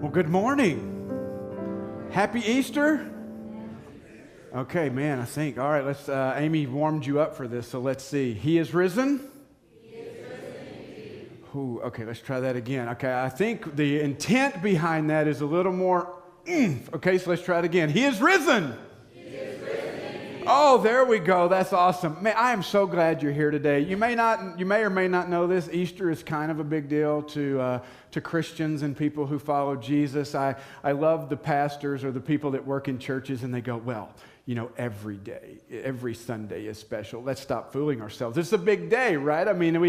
Well, good morning. Happy Easter. Okay, man, I think. All right, let's. Amy warmed you up for this, so let's see. He is risen. He is risen indeed. Ooh, okay, let's try that again. Okay, I think the intent behind that is a little more. Okay, so let's try it again. He is risen. Oh, there we go. That's awesome. Man, I am so glad you're here today. You may or may not know this. Easter is kind of a big deal to Christians and people who follow Jesus. I love the pastors or the people that work in churches, and they go, well, you know, every day, every Sunday is special. Let's stop fooling ourselves. It's a big day, right? I mean,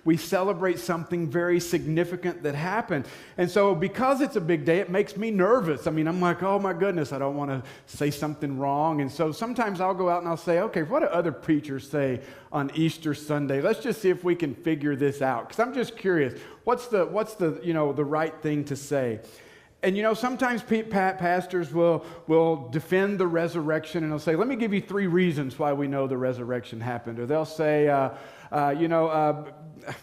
we celebrate something very significant that happened. And so because it's a big day, it makes me nervous. I mean, I'm like, oh my goodness, I don't want to say something wrong. And so sometimes I'll go out and I'll say, okay, what do other preachers say on Easter Sunday? Let's just see if we can figure this out. Because I'm just curious, what's the the right thing to say? And, you know, sometimes pastors will defend the resurrection, and they'll say, let me give you 3 reasons why we know the resurrection happened. Or they'll say,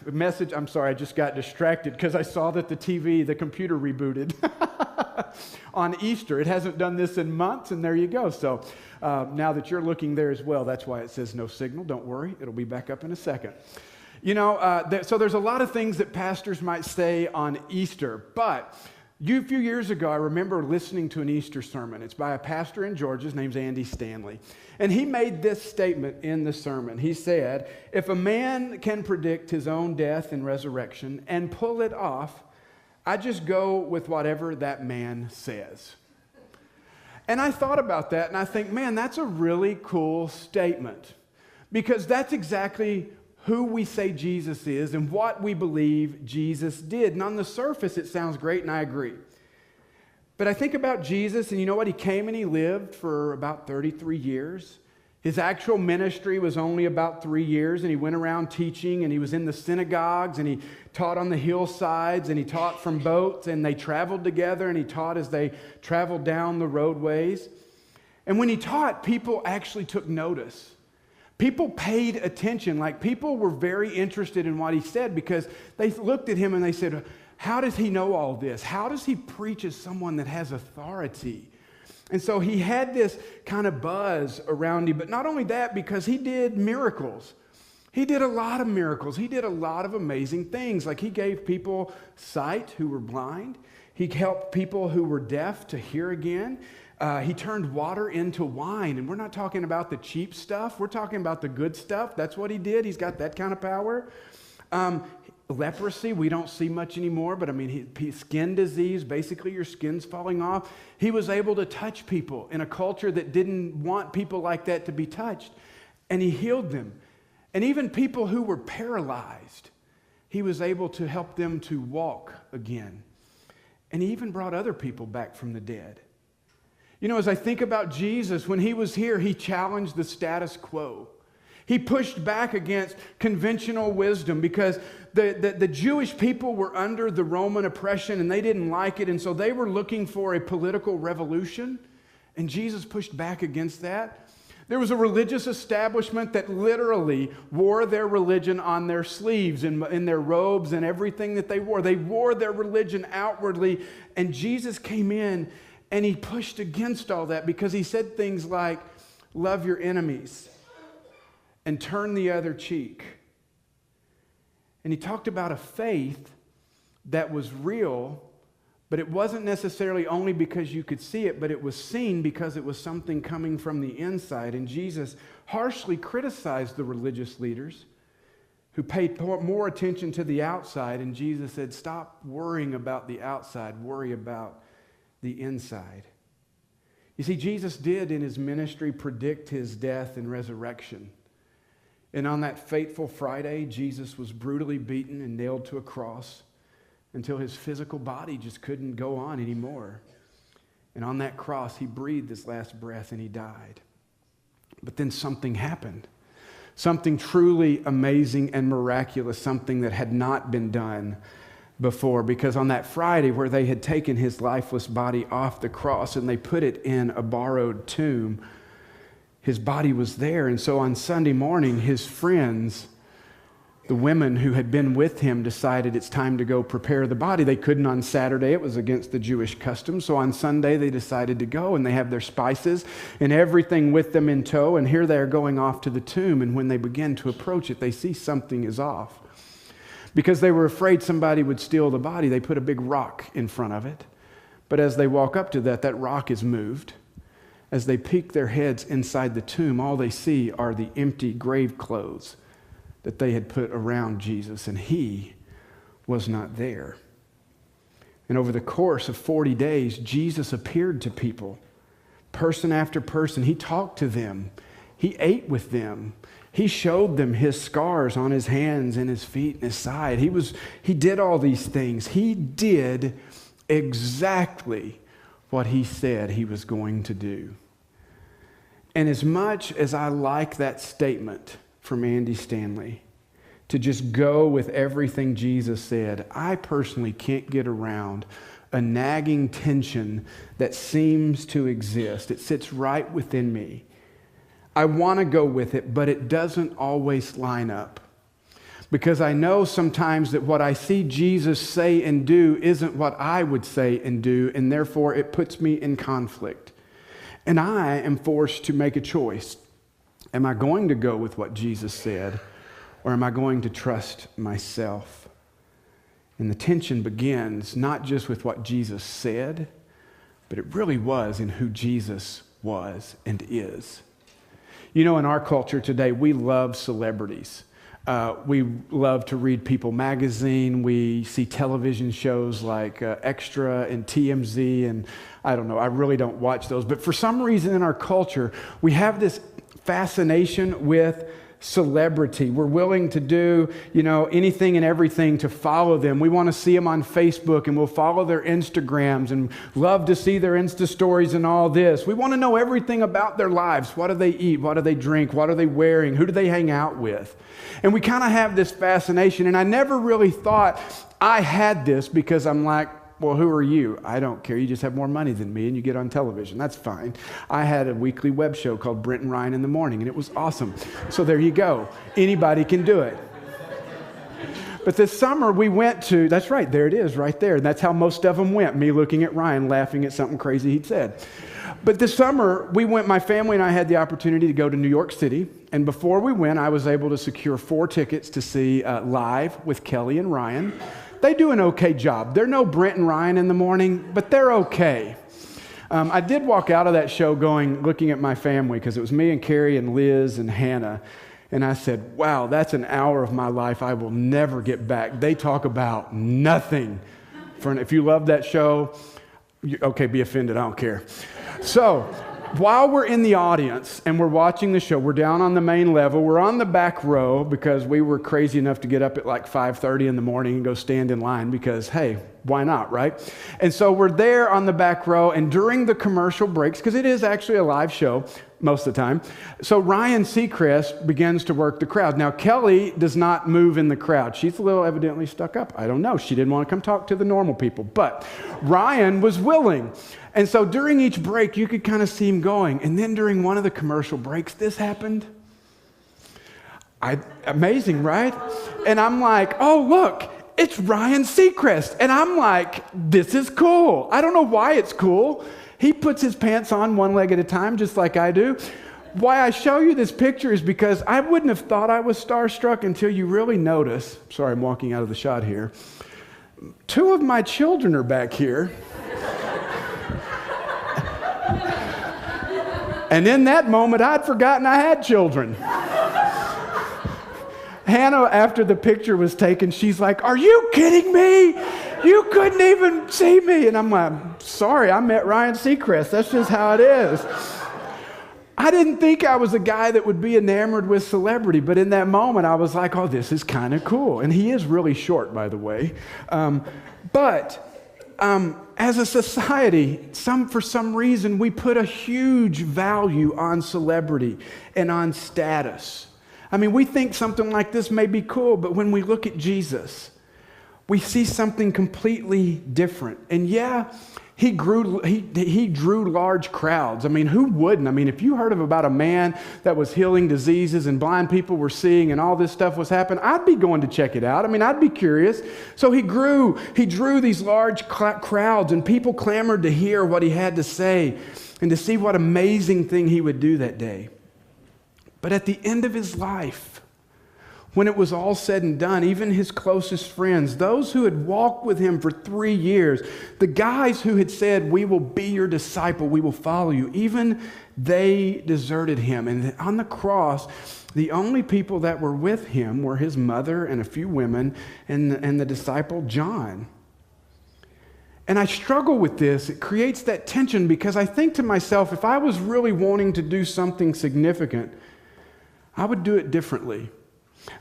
message, I'm sorry, I just got distracted because I saw that the computer rebooted on Easter. It hasn't done this in months, and there you go. So now that you're looking there as well, that's why it says no signal. Don't worry, it'll be back up in a second. You know, so there's a lot of things that pastors might say on Easter, but a few years ago, I remember listening to an Easter sermon. It's by a pastor in Georgia. His name's Andy Stanley. And he made this statement in the sermon. He said, if a man can predict his own death and resurrection and pull it off, I just go with whatever that man says. And I thought about that, and I think, man, that's a really cool statement. Because that's exactly who we say Jesus is and what we believe Jesus did. And on the surface, it sounds great, and I agree. But I think about Jesus, and you know what? He came and he lived for about 33 years. His actual ministry was only about 3 years, and he went around teaching, and he was in the synagogues, and he taught on the hillsides, and he taught from boats, and they traveled together, and he taught as they traveled down the roadways. And when he taught, people actually took notice. People paid attention, like people were very interested in what he said because they looked at him and they said, how does he know all this? How does he preach as someone that has authority? And so he had this kind of buzz around him, but not only that, because he did miracles. He did a lot of miracles. He did a lot of amazing things, like he gave people sight who were blind. He helped people who were deaf to hear again. He turned water into wine, and we're not talking about the cheap stuff. We're talking about the good stuff. That's what he did. He's got that kind of power. Leprosy, we don't see much anymore, but I mean, skin disease, basically your skin's falling off. He was able to touch people in a culture that didn't want people like that to be touched, and he healed them. And even people who were paralyzed, he was able to help them to walk again. And he even brought other people back from the dead. You know, as I think about Jesus, when he was here, he challenged the status quo. He pushed back against conventional wisdom because the Jewish people were under the Roman oppression and they didn't like it. And so they were looking for a political revolution. And Jesus pushed back against that. There was a religious establishment that literally wore their religion on their sleeves and in their robes and everything that they wore. They wore their religion outwardly. And Jesus came in and he pushed against all that because he said things like, love your enemies and turn the other cheek. And he talked about a faith that was real, but it wasn't necessarily only because you could see it, but it was seen because it was something coming from the inside. And Jesus harshly criticized the religious leaders who paid more attention to the outside. And Jesus said, stop worrying about the outside, worry about the inside. You see, Jesus did in his ministry predict his death and resurrection. And on that fateful Friday, Jesus was brutally beaten and nailed to a cross until his physical body just couldn't go on anymore. And on that cross, he breathed his last breath and he died. But then something happened. Something truly amazing and miraculous, something that had not been done before, because on that Friday where they had taken his lifeless body off the cross and they put it in a borrowed tomb, his body was there. And so on Sunday morning, his friends The women who had been with him decided it's time to go prepare the body. They couldn't on Saturday. It was against the Jewish custom. So on Sunday, they decided to go, and they have their spices and everything with them in tow. And here they are going off to the tomb. And when they begin to approach it, they see something is off. Because they were afraid somebody would steal the body, they put a big rock in front of it. But as they walk up to that, that rock is moved. As they peek their heads inside the tomb, all they see are the empty grave clothes that they had put around Jesus, and he was not there. And over the course of 40 days, Jesus appeared to people, person after person. He talked to them. He ate with them. He showed them his scars on his hands and his feet and his side. He did all these things. He did exactly what he said he was going to do. And as much as I like that statement from Andy Stanley, to just go with everything Jesus said, I personally can't get around a nagging tension that seems to exist. It sits right within me. I want to go with it, but it doesn't always line up. Because I know sometimes that what I see Jesus say and do isn't what I would say and do, and therefore it puts me in conflict. And I am forced to make a choice. Am I going to go with what Jesus said, or am I going to trust myself? And the tension begins not just with what Jesus said, but it really was in who Jesus was and is. You know, in our culture today, we love celebrities. We love to read People magazine. We see television shows like Extra and TMZ, and I don't know, I really don't watch those. But for some reason in our culture, we have this fascination with celebrity. We're willing to do, anything and everything to follow them. We want to see them on Facebook, and we'll follow their Instagrams and love to see their Insta stories and all this. We want to know everything about their lives. What do they eat? What do they drink? What are they wearing? Who do they hang out with? And we kind of have this fascination. And I never really thought I had this, because I'm like, well, who are you? I don't care. You just have more money than me and you get on television. That's fine. I had a weekly web show called Brent and Ryan in the Morning, and it was awesome. So there you go. Anybody can do it. But this summer we went to, that's right, there it is right there. And that's how most of them went, me looking at Ryan laughing at something crazy he'd said. But this summer we went, my family and I had the opportunity to go to New York City. And before we went, I was able to secure 4 tickets to see Live with Kelly and Ryan. They do an okay job. They're no Brent and Ryan in the Morning, but they're okay. I did walk out of that show looking at my family, because it was me and Carrie and Liz and Hannah. And I said, wow, that's an hour of my life I will never get back. They talk about nothing. If you love that show, okay, be offended, I don't care. So while we're in the audience and we're watching the show, we're down on the main level. We're on the back row because we were crazy enough to get up at like 5:30 in the morning and go stand in line because, hey, why not, right? And so we're there on the back row, and during the commercial breaks, because it is actually a live show most of the time, so Ryan Seacrest begins to work the crowd. Now, Kelly does not move in the crowd. She's a little evidently stuck up. I don't know. She didn't want to come talk to the normal people, but Ryan was willing. And so during each break, you could kind of see him going. And then during one of the commercial breaks, this happened. Amazing, right? And I'm like, oh, look, it's Ryan Seacrest. And I'm like, this is cool. I don't know why it's cool. He puts his pants on one leg at a time, just like I do. Why I show you this picture is because I wouldn't have thought I was starstruck until you really notice. Sorry, I'm walking out of the shot here. 2 of my children are back here. And in that moment, I'd forgotten I had children. Hannah, after the picture was taken, she's like, are you kidding me? You couldn't even see me. And I'm like, sorry, I met Ryan Seacrest. That's just how it is. I didn't think I was a guy that would be enamored with celebrity, but in that moment, I was like, oh, this is kind of cool. And he is really short, by the way. As a society, for some reason, we put a huge value on celebrity and on status. I mean, we think something like this may be cool, but when we look at Jesus, we see something completely different. And yeah, He drew large crowds. I mean, who wouldn't? I mean, if you heard about a man that was healing diseases and blind people were seeing and all this stuff was happening, I'd be going to check it out. I mean, I'd be curious. So he drew these large crowds, and people clamored to hear what he had to say and to see what amazing thing he would do that day. But at the end of his life, when it was all said and done, even his closest friends, those who had walked with him for 3 years, the guys who had said, "We will be your disciple, we will follow you," even they deserted him. And on the cross, the only people that were with him were his mother and a few women and the disciple John. And I struggle with this. It creates that tension because I think to myself, if I was really wanting to do something significant, I would do it differently.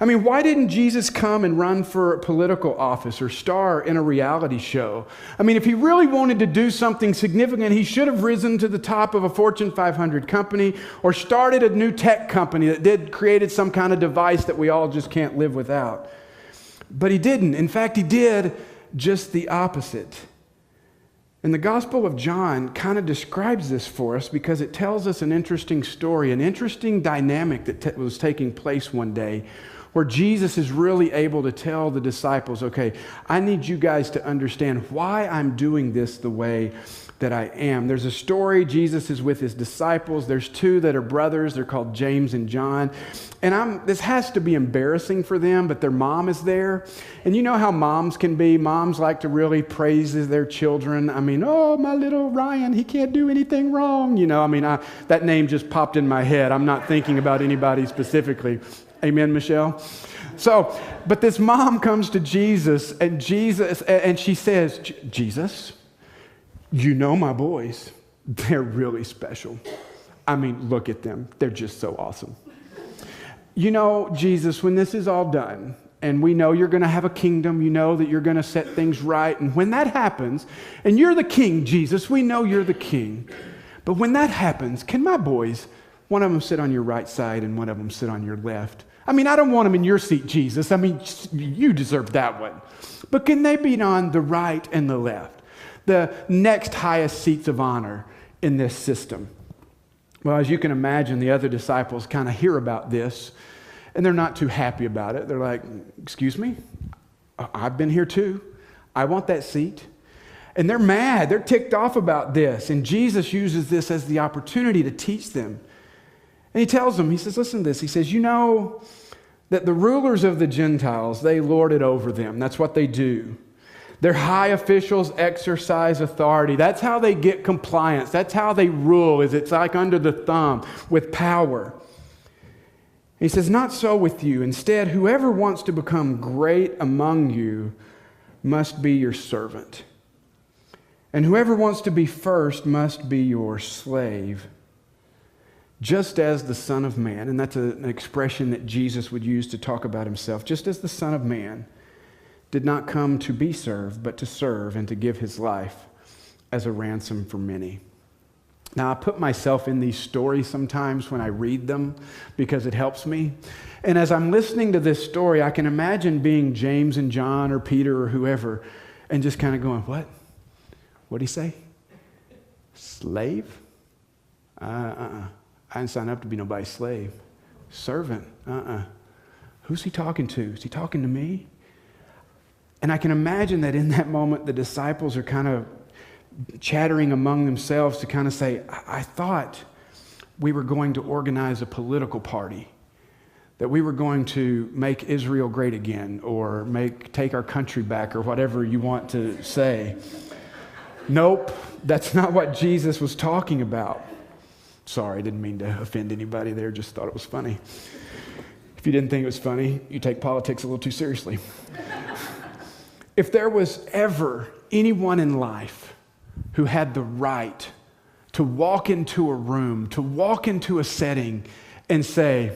I mean, why didn't Jesus come and run for a political office or star in a reality show? I mean, if he really wanted to do something significant, he should have risen to the top of a Fortune 500 company or started a new tech company that created some kind of device that we all just can't live without. But he didn't. In fact, he did just the opposite. And the Gospel of John kind of describes this for us because it tells us an interesting story, an interesting dynamic that was taking place one day where Jesus is really able to tell the disciples, okay, I need you guys to understand why I'm doing this the way that I am. There's a story, Jesus is with his disciples. There's two that are brothers. They're called James and John. And this has to be embarrassing for them, but their mom is there. And you know how moms can be. Moms like to really praise their children. I mean, oh, my little Ryan, he can't do anything wrong. You know, I mean, that name just popped in my head. I'm not thinking about anybody specifically. Amen, Michelle? So, but this mom comes to Jesus, and she says, Jesus, you know my boys, they're really special. I mean, look at them. They're just so awesome. You know, Jesus, when this is all done, and we know you're going to have a kingdom, you know that you're going to set things right, and when that happens, and you're the king, Jesus, we know you're the king, but when that happens, can my boys, one of them sit on your right side and one of them sit on your left? I mean, I don't want them in your seat, Jesus. I mean, you deserve that one. But can they be on the right and the left? The next highest seats of honor in this system. Well, as you can imagine, the other disciples kind of hear about this, and they're not too happy about it. They're like, excuse me? I've been here too. I want that seat. And they're mad. They're ticked off about this. And Jesus uses this as the opportunity to teach them. And he tells them, he says, listen to this. He says, you know that the rulers of the Gentiles, they lord it over them. That's what they do. Their high officials exercise authority. That's how they get compliance. That's how they rule, is it's like under the thumb with power. He says, not so with you. Instead, whoever wants to become great among you must be your servant. And whoever wants to be first must be your slave. Just as the Son of Man, and that's an expression that Jesus would use to talk about himself, just as the Son of Man did not come to be served, but to serve and to give his life as a ransom for many. Now, I put myself in these stories sometimes when I read them because it helps me. And as I'm listening to this story, I can imagine being James and John or Peter or whoever and just kind of going, what? What'd he say? Slave? I didn't sign up to be nobody's slave. Servant? Who's he talking to? Is he talking to me? And I can imagine that in that moment, the disciples are kind of chattering among themselves to kind of say, I thought we were going to organize a political party, that we were going to make Israel great again, or take our country back, or whatever you want to say. Nope, that's not what Jesus was talking about. Sorry, I didn't mean to offend anybody there, just thought it was funny. If you didn't think it was funny, you take politics a little too seriously. If there was ever anyone in life who had the right to walk into a room, to walk into a setting and say,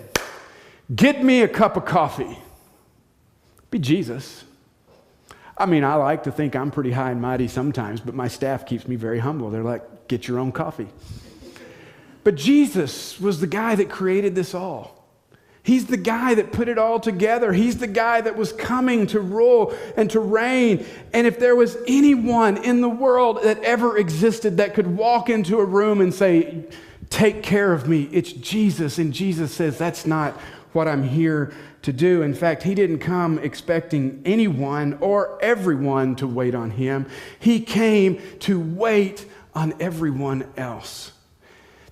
get me a cup of coffee, be Jesus. I mean, I like to think I'm pretty high and mighty sometimes, but my staff keeps me very humble. They're like, get your own coffee. But Jesus was the guy that created this all. He's the guy that put it all together. He's the guy that was coming to rule and to reign. And if there was anyone in the world that ever existed that could walk into a room and say, take care of me, it's Jesus. And Jesus says, that's not what I'm here to do. In fact, he didn't come expecting anyone or everyone to wait on him. He came to wait on everyone else.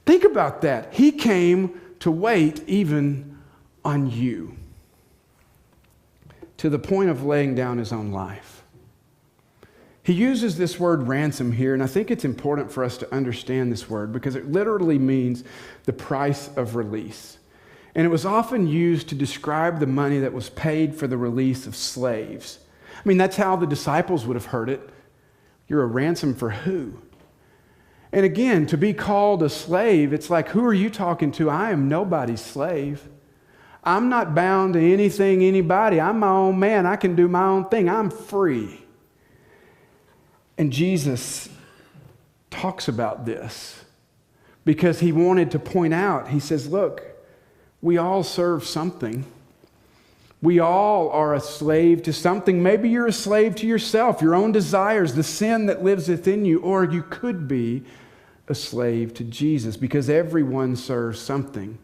Think about that. He came to wait even on you, to the point of laying down his own life. He uses this word ransom here, and I think it's important for us to understand this word because it literally means the price of release. And it was often used to describe the money that was paid for the release of slaves. I mean, that's how the disciples would have heard it. You're a ransom for who? And again, to be called a slave, it's like, who are you talking to? I am nobody's slave. I'm not bound to anything, anybody. I'm my own man. I can do my own thing. I'm free. And Jesus talks about this because he wanted to point out, he says, look, we all serve something. We all are a slave to something. Maybe you're a slave to yourself, your own desires, the sin that lives within you, or you could be a slave to Jesus because everyone serves something.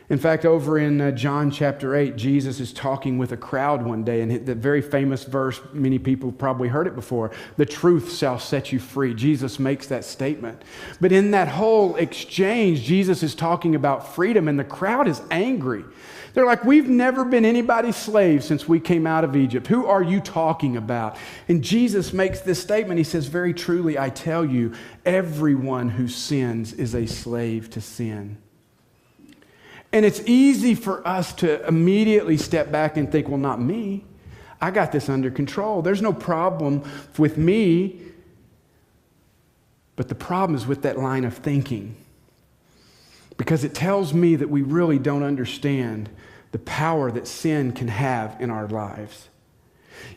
In fact, over in John chapter 8, Jesus is talking with a crowd one day, and the very famous verse, many people probably heard it before, the truth shall set you free. Jesus makes that statement. But in that whole exchange, Jesus is talking about freedom, and the crowd is angry. They're like, we've never been anybody's slave since we came out of Egypt. Who are you talking about? And Jesus makes this statement. He says, very truly, I tell you, everyone who sins is a slave to sin. And it's easy for us to immediately step back and think, well, not me. I got this under control. There's no problem with me. But the problem is with that line of thinking. Because it tells me that we really don't understand the power that sin can have in our lives.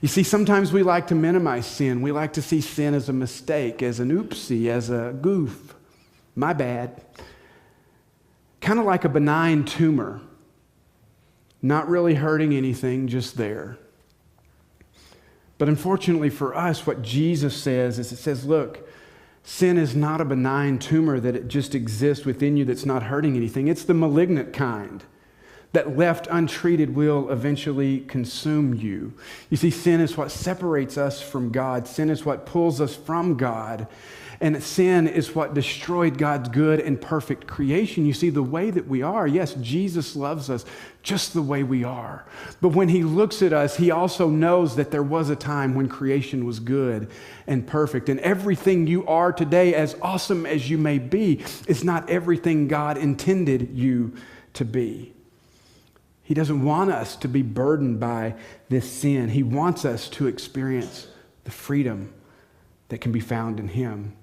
You see, sometimes we like to minimize sin. We like to see sin as a mistake, as an oopsie, as a goof. My bad. Kind of like a benign tumor, not really hurting anything, just there. But unfortunately for us, what Jesus says is, it says, look, sin is not a benign tumor that it just exists within you that's not hurting anything. It's the malignant kind that left untreated will eventually consume you. You see, sin is what separates us from God. Sin is what pulls us from God. And sin is what destroyed God's good and perfect creation. You see, the way that we are, yes, Jesus loves us just the way we are. But when he looks at us, he also knows that there was a time when creation was good and perfect. And everything you are today, as awesome as you may be, is not everything God intended you to be. He doesn't want us to be burdened by this sin. He wants us to experience the freedom that can be found in him.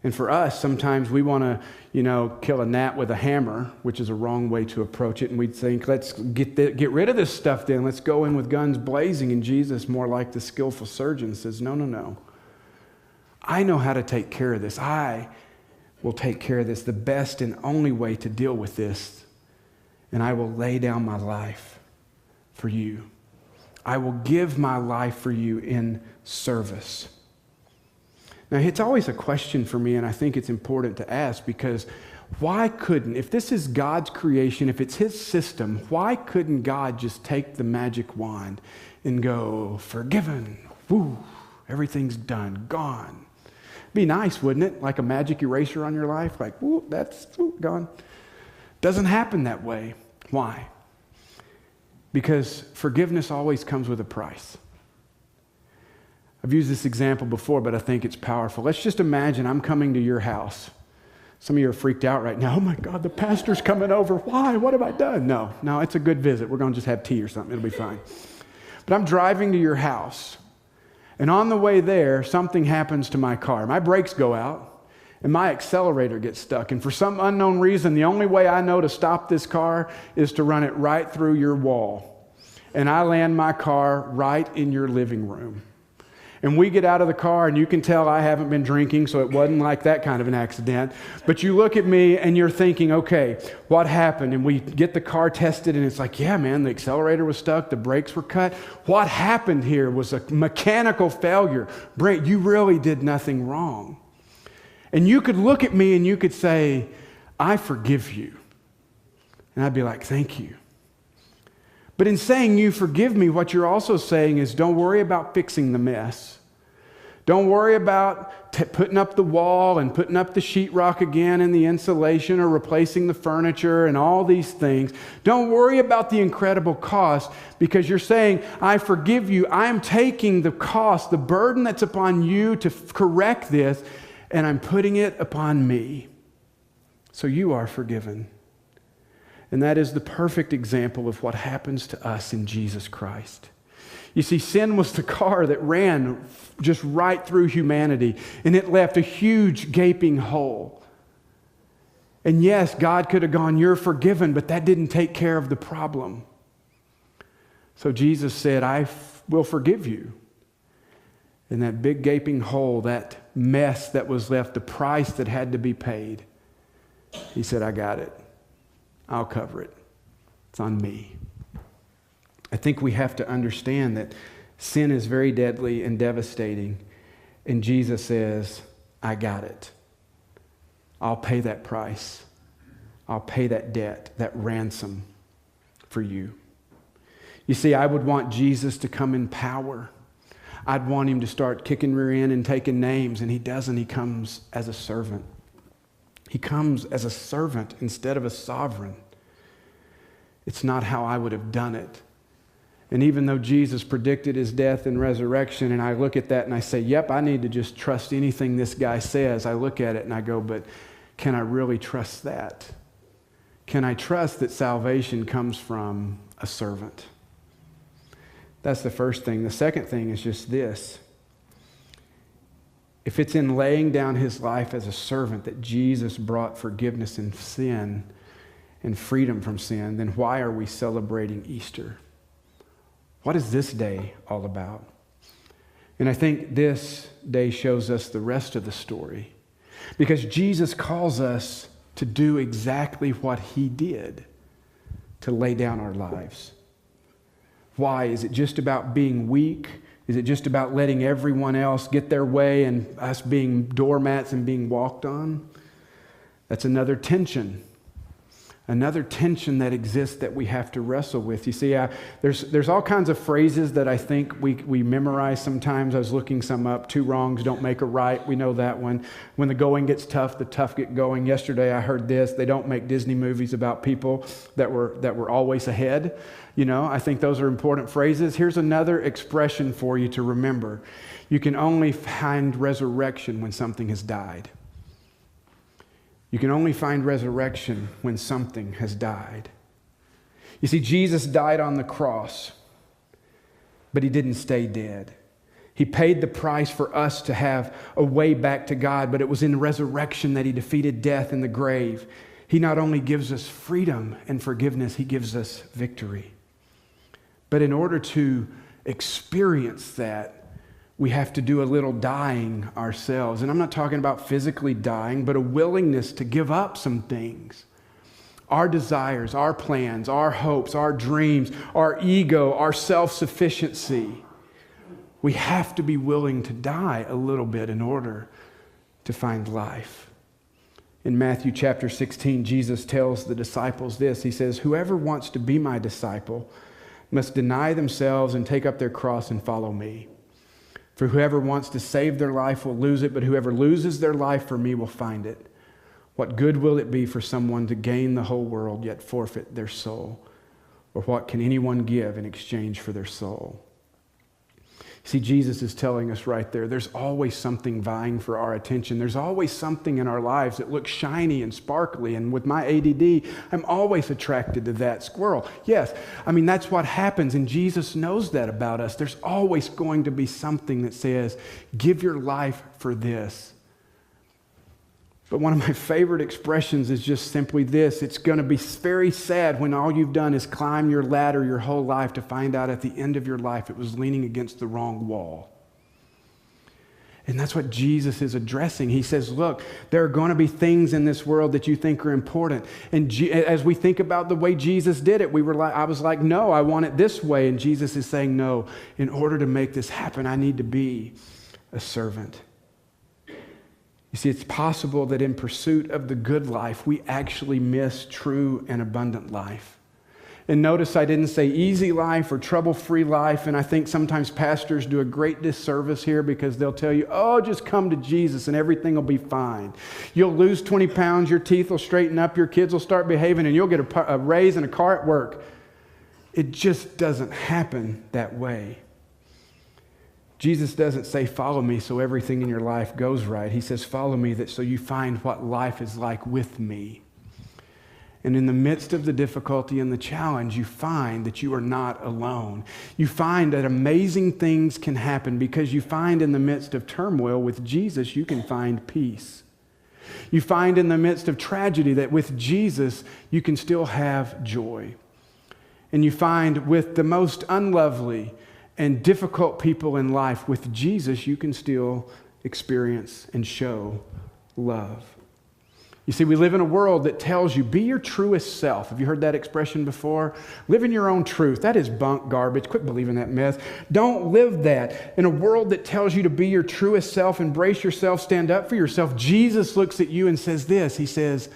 And for us, sometimes we want to, kill a gnat with a hammer, which is a wrong way to approach it. And we'd think, let's get rid of this stuff then. Let's go in with guns blazing. And Jesus, more like the skillful surgeon, says, no. I know how to take care of this. I will take care of this. The best and only way to deal with this. And I will lay down my life for you. I will give my life for you in service. Now, it's always a question for me, and I think it's important to ask, because why couldn't, if this is God's creation, if it's his system, why couldn't God just take the magic wand and go, forgiven, woo, everything's done, gone? Be nice, wouldn't it? Like a magic eraser on your life, like, woo, that's gone. Doesn't happen that way. Why? Because forgiveness always comes with a price. I've used this example before, but I think it's powerful. Let's just imagine I'm coming to your house. Some of you are freaked out right now. Oh my God, the pastor's coming over. Why? What have I done? No, it's a good visit. We're going to just have tea or something. It'll be fine. But I'm driving to your house, and on the way there, something happens to my car. My brakes go out, and my accelerator gets stuck. And for some unknown reason, the only way I know to stop this car is to run it right through your wall. And I land my car right in your living room. And we get out of the car, and you can tell I haven't been drinking, so it wasn't like that kind of an accident. But you look at me, and you're thinking, okay, what happened? And we get the car tested, and it's like, yeah, man, the accelerator was stuck, the brakes were cut. What happened here was a mechanical failure. Brent, you really did nothing wrong. And you could look at me, and you could say, I forgive you. And I'd be like, thank you. But in saying you forgive me, what you're also saying is don't worry about fixing the mess. Don't worry about putting up the wall and putting up the sheetrock again and the insulation or replacing the furniture and all these things. Don't worry about the incredible cost, because you're saying, I forgive you. I'm taking the cost, the burden that's upon you to correct this, and I'm putting it upon me. So you are forgiven. And that is the perfect example of what happens to us in Jesus Christ. You see, sin was the car that ran just right through humanity, and it left a huge gaping hole. And yes, God could have gone, you're forgiven, but that didn't take care of the problem. So Jesus said, I will forgive you. And that big gaping hole, that mess that was left, the price that had to be paid, he said, I got it. I'll cover it. It's on me. I think we have to understand that sin is very deadly and devastating. And Jesus says, I got it. I'll pay that price. I'll pay that debt, that ransom for you. You see, I would want Jesus to come in power. I'd want him to start kicking rear end and taking names, and he doesn't. He comes as a servant. He comes as a servant instead of a sovereign. It's not how I would have done it. And even though Jesus predicted his death and resurrection, and I look at that and I say, yep, I need to just trust anything this guy says, I look at it and I go, but can I really trust that? Can I trust that salvation comes from a servant? That's the first thing. The second thing is just this. If it's in laying down his life as a servant that Jesus brought forgiveness in sin and freedom from sin, then why are we celebrating Easter? What is this day all about? And I think this day shows us the rest of the story, because Jesus calls us to do exactly what he did, to lay down our lives. Why? Is it just about being weak? Is it just about letting everyone else get their way and us being doormats and being walked on? That's another tension that exists that we have to wrestle with. You see, there's all kinds of phrases that I think we memorize sometimes. I was looking some up. 2 wrongs don't make a right. We know that one. When the going gets tough, the tough get going. Yesterday I heard this. They don't make Disney movies about people that were always ahead. You know, I think those are important phrases. Here's another expression for you to remember. You can only find resurrection when something has died. You can only find resurrection when something has died. You see, Jesus died on the cross, but he didn't stay dead. He paid the price for us to have a way back to God, but it was in resurrection that he defeated death in the grave. He not only gives us freedom and forgiveness, he gives us victory. But in order to experience that, we have to do a little dying ourselves. And I'm not talking about physically dying, but a willingness to give up some things. Our desires, our plans, our hopes, our dreams, our ego, our self-sufficiency. We have to be willing to die a little bit in order to find life. In Matthew chapter 16, Jesus tells the disciples this. He says, whoever wants to be my disciple must deny themselves and take up their cross and follow me. For whoever wants to save their life will lose it, but whoever loses their life for me will find it. What good will it be for someone to gain the whole world yet forfeit their soul? Or what can anyone give in exchange for their soul? See, Jesus is telling us right there, there's always something vying for our attention. There's always something in our lives that looks shiny and sparkly. And with my ADD, I'm always attracted to that squirrel. Yes, I mean, that's what happens. And Jesus knows that about us. There's always going to be something that says, give your life for this. But one of my favorite expressions is just simply this. It's going to be very sad when all you've done is climb your ladder your whole life to find out at the end of your life it was leaning against the wrong wall. And that's what Jesus is addressing. He says, look, there are going to be things in this world that you think are important. And as we think about the way Jesus did it, I was like, no, I want it this way. And Jesus is saying, no, in order to make this happen, I need to be a servant. You see, it's possible that in pursuit of the good life, we actually miss true and abundant life. And notice I didn't say easy life or trouble-free life, and I think sometimes pastors do a great disservice here because they'll tell you, oh, just come to Jesus and everything will be fine. You'll lose 20 pounds, your teeth will straighten up, your kids will start behaving, and you'll get a raise and a car at work. It just doesn't happen that way. Jesus doesn't say, follow me so everything in your life goes right. He says, follow me so you find what life is like with me. And in the midst of the difficulty and the challenge, you find that you are not alone. You find that amazing things can happen because you find in the midst of turmoil with Jesus, you can find peace. You find in the midst of tragedy that with Jesus, you can still have joy. And you find with the most unlovely and difficult people in life, with Jesus, you can still experience and show love. You see, we live in a world that tells you, be your truest self. Have you heard that expression before? Live in your own truth. That is bunk garbage. Quit believing that myth. Don't live that. In a world that tells you to be your truest self, embrace yourself, stand up for yourself, Jesus looks at you and says this. He says,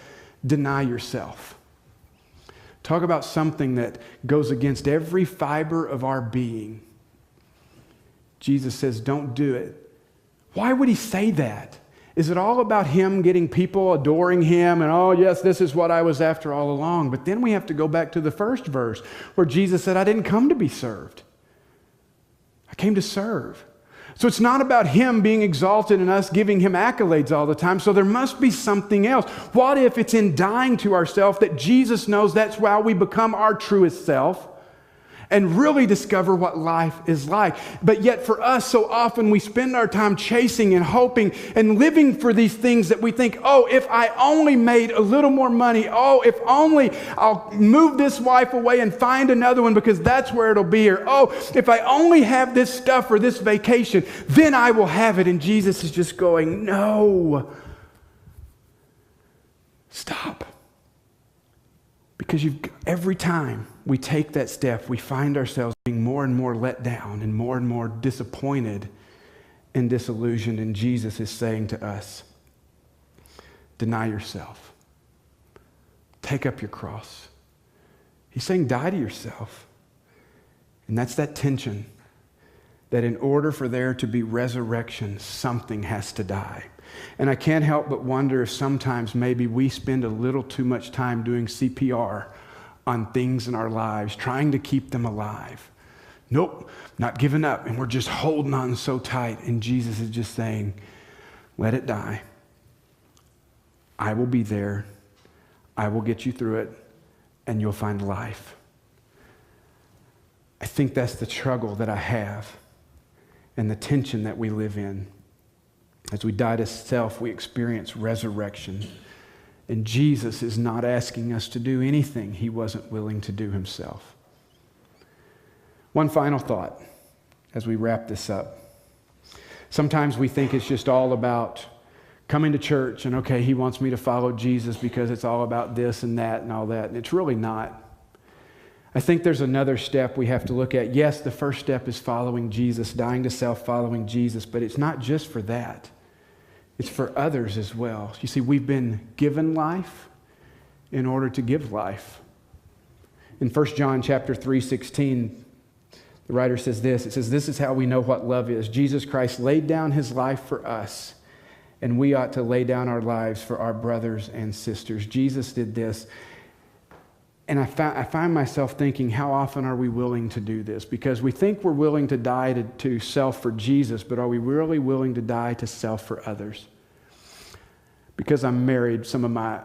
deny yourself. Talk about something that goes against every fiber of our being. Jesus says, don't do it. Why would he say that? Is it all about him getting people adoring him and, oh, yes, this is what I was after all along? But then we have to go back to the first verse where Jesus said, I didn't come to be served. I came to serve. So it's not about him being exalted and us giving him accolades all the time. So there must be something else. What if it's in dying to ourselves that Jesus knows that's how we become our truest self and really discover what life is like? But yet for us, so often we spend our time chasing and hoping and living for these things that we think, oh, if I only made a little more money, oh, if only I'll move this wife away and find another one because that's where it'll be, or oh, if I only have this stuff or this vacation, then I will have it. And Jesus is just going, no, stop. Because every time we take that step, we find ourselves being more and more let down and more disappointed and disillusioned. And Jesus is saying to us, deny yourself. Take up your cross. He's saying die to yourself. And that's that tension that in order for there to be resurrection, something has to die. And I can't help but wonder if sometimes maybe we spend a little too much time doing CPR on things in our lives, trying to keep them alive. Nope, not giving up. And we're just holding on so tight. And Jesus is just saying, let it die. I will be there. I will get you through it. And you'll find life. I think that's the struggle that I have and the tension that we live in. As we die to self, we experience resurrection. And Jesus is not asking us to do anything he wasn't willing to do himself. One final thought as we wrap this up. Sometimes we think it's just all about coming to church and, okay, he wants me to follow Jesus because it's all about this and that and all that. And it's really not. I think there's another step we have to look at. Yes, the first step is following Jesus, dying to self, following Jesus, but it's not just for that. It's for others as well. You see, we've been given life in order to give life. In 1 John chapter 3:16, the writer says this. It says, this is how we know what love is. Jesus Christ laid down his life for us, and we ought to lay down our lives for our brothers and sisters. Jesus did this. And I find myself thinking, how often are we willing to do this? Because we think we're willing to die to self for Jesus, but are we really willing to die to self for others? Because I'm married, some of my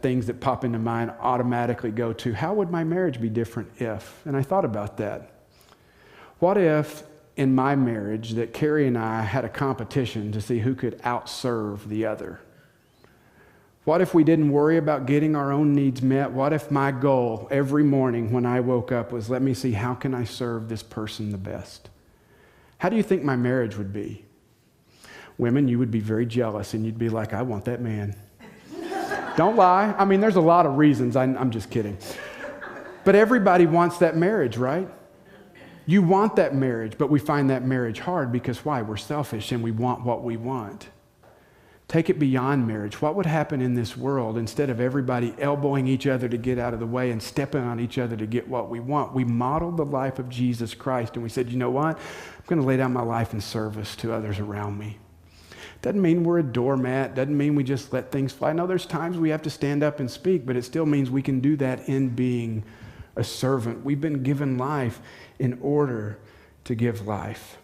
things that pop into mind automatically go to, how would my marriage be different if? And I thought about that. What if in my marriage that Carrie and I had a competition to see who could outserve the other? What if we didn't worry about getting our own needs met? What if my goal every morning when I woke up was, let me see, how can I serve this person the best? How do you think my marriage would be? Women, you would be very jealous, and you'd be like, I want that man. Don't lie. I mean, there's a lot of reasons. I'm just kidding. But everybody wants that marriage, right? You want that marriage, but we find that marriage hard because why? We're selfish and we want what we want. Take it beyond marriage. What would happen in this world instead of everybody elbowing each other to get out of the way and stepping on each other to get what we want? We modeled the life of Jesus Christ and we said, you know what? I'm going to lay down my life in service to others around me. Doesn't mean we're a doormat. Doesn't mean we just let things fly. No, there's times we have to stand up and speak, but it still means we can do that in being a servant. We've been given life in order to give life.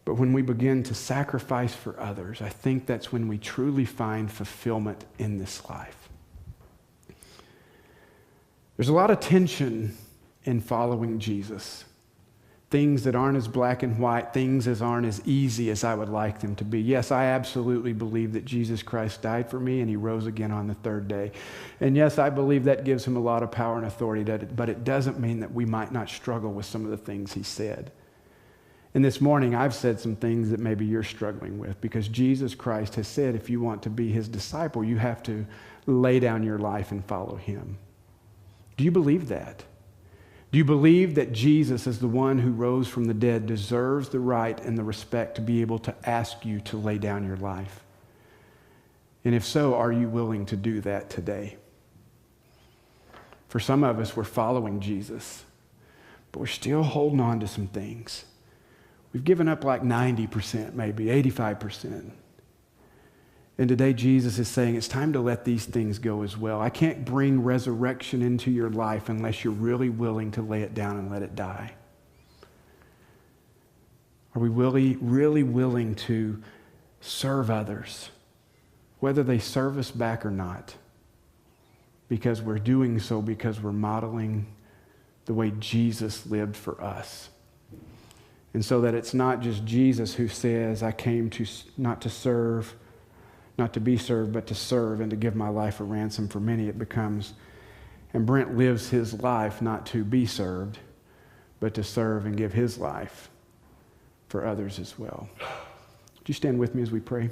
But when we begin to sacrifice for others, I think that's when we truly find fulfillment in this life. There's a lot of tension in following Jesus. Things that aren't as black and white, things that aren't as easy as I would like them to be. Yes, I absolutely believe that Jesus Christ died for me and he rose again on the third day. And yes, I believe that gives him a lot of power and authority, but it doesn't mean that we might not struggle with some of the things he said. And this morning, I've said some things that maybe you're struggling with because Jesus Christ has said if you want to be his disciple, you have to lay down your life and follow him. Do you believe that? Do you believe that Jesus, as the one who rose from the dead, deserves the right and the respect to be able to ask you to lay down your life? And if so, are you willing to do that today? For some of us, we're following Jesus, but we're still holding on to some things. We've given up like 90%, maybe 85%. And today Jesus is saying it's time to let these things go as well. I can't bring resurrection into your life unless you're really willing to lay it down and let it die. Are we really willing to serve others, whether they serve us back or not? Because we're doing so because we're modeling the way Jesus lived for us. And so that it's not just Jesus who says, I came to not to serve, not to be served, but to serve and to give my life a ransom for many. It becomes, and Brent lives his life not to be served, but to serve and give his life for others as well. Would you stand with me as we pray?